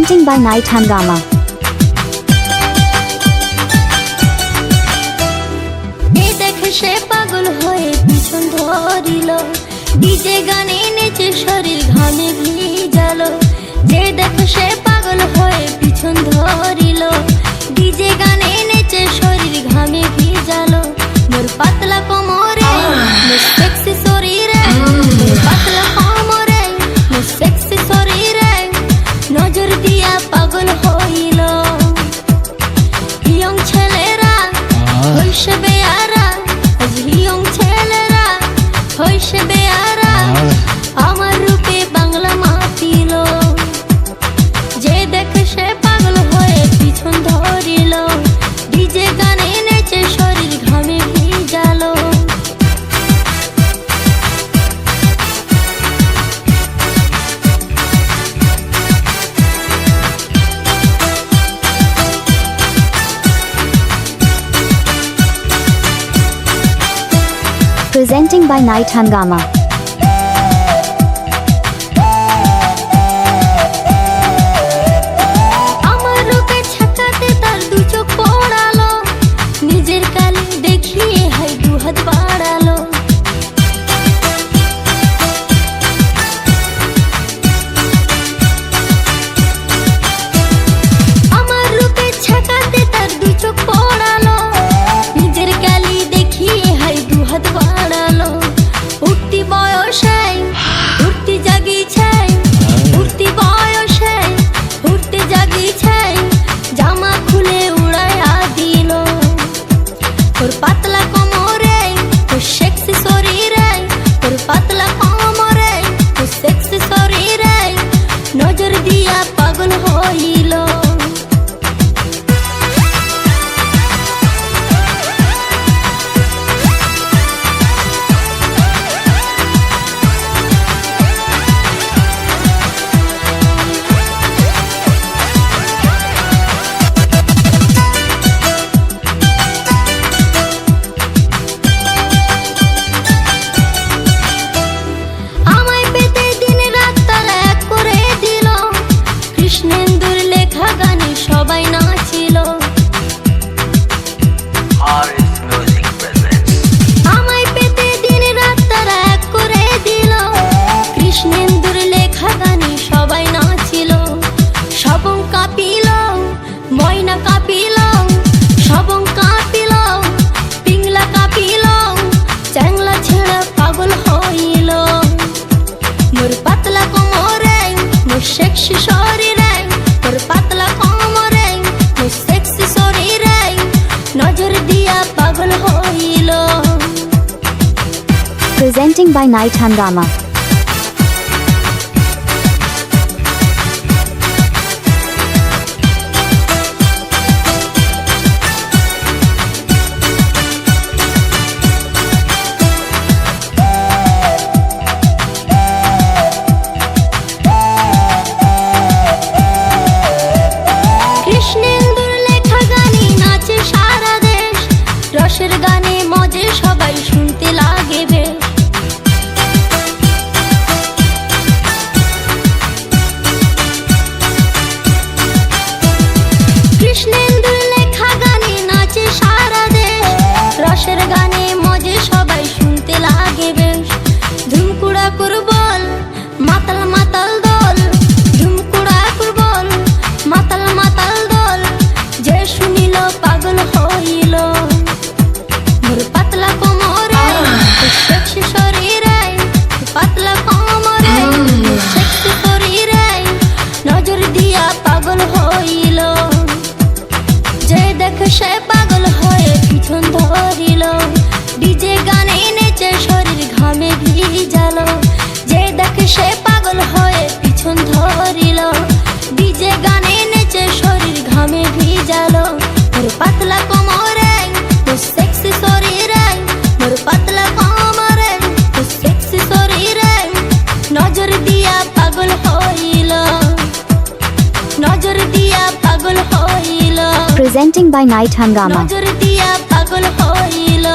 Presenting by Night Hangama. সে পাগল হয়ে পিছন ধরিল, ডিজে গানে নেচে শরীর ঘামে ভিজালো। যে দেখো সে পাগল হয়ে পিছন ধরিল, ডিজে গানে নেচে শরীর ঘামে ভিজালো। মোর পাতলা কোমরে মোর সেক্সি শরীরে, মোর পাতলা কোমরে মোর সেক্সি শরীরে নজর দিয়া পাগল হইল। ইয়ং ছেলেরা হইছে বেয়ারা, ইয়ং ছেলেরা হইছে বেয়ারা, আমার রূপে বাংলা মাতিল। যে দেখে সে পাগল হয়ে পিছন ধরিল, ডিজে গানে নেচে শরীর ঘামে ভিজালো। Presenting by Night Hangama. আমার রূপে ছাকাতে তার দু চোখ পড়ালো, নিজের কালি দেখিয়ে হাই দু হাত বাড়ালো। আমার রূপে ছাকাতে তার দু চোখ পড়ালো, নিজের কালি দেখিয়ে হাই দু হাত বাড়ালো। উঠতি বয়সে উঠতি জাগিছে, উঠতি বয়সে উঠতে জাগিছে, জামা খুলে উড়াইয়া দিল। তোর পাতলা কোমরে তোর সেক্সি শরীরে, তোর পাতলা কোমরে তোর সেক্সি শরীরে নজর দিয়া পাগল হইল। আমায় পেতে দিন রাত তারা এক করে দিল, কৃষ্ণেন্দুর লেখা গানে সবাই নাচিল। RS Music presents আমায় পেতে দিন রাত তারা এক করে দিল, কৃষ্ণেন্দুর লেখা গানে সবাই নাচিল। সবং কাঁপিল ময়না কাঁপিল, সবং কাঁপিল পিংলা কাঁপিল, চ্যাংলা ছেড়া পাগল হইল। মোর পাতলা কোমরে মোর সেক্সি শরীরে, মোর পাতলা কোমরে মোর সেক্সি শরীরে নজর দিয়া পাগল হইল। Presenting by Night Hangama. কৃষ্ণেন্দুর লেখা গানে নাচে সারা দেশ, রসের গানে মজে সবাই শুনতে লাগে বেশ। কৃষ্ণেন্দুর লেখা গানে নাচে সারা দেশ, রসের গানে মজে সবাই শুনতে লাগে বেশ। ধুমকুড়া কুরবল মাতাল মাতাল দল, ধুমকুড়া কুরবল মাতাল মাতাল দল, যে শুনিল পাগল হইল। মোর পাতলা কোমরে তোর সেক্সি শরীরে, পাতলা কোমরে তোর সেক্সি শরীরে নজর দিয়া পাগল হইল। যে দেখে সে পাগল হয়ে পিছন ধরিল, ডিজে গানে নেচে শরীর ঘামে ভিজালো। যে দেখে সে পাগল হয়ে পিছন ধরিল, ডিজে গানে নেচে শরীর ঘামে ভিজালো। মোর পাতলা কোমরে তোর সেক্সি শরীরে, মোর পাতলা কোমরে তোর সেক্সি শরীরে নজর দিয়া পাগল হইল, নজর দিয়া পাগল হইল। Presenting by Night Hangama. নজর দিয়া পাগল হইল।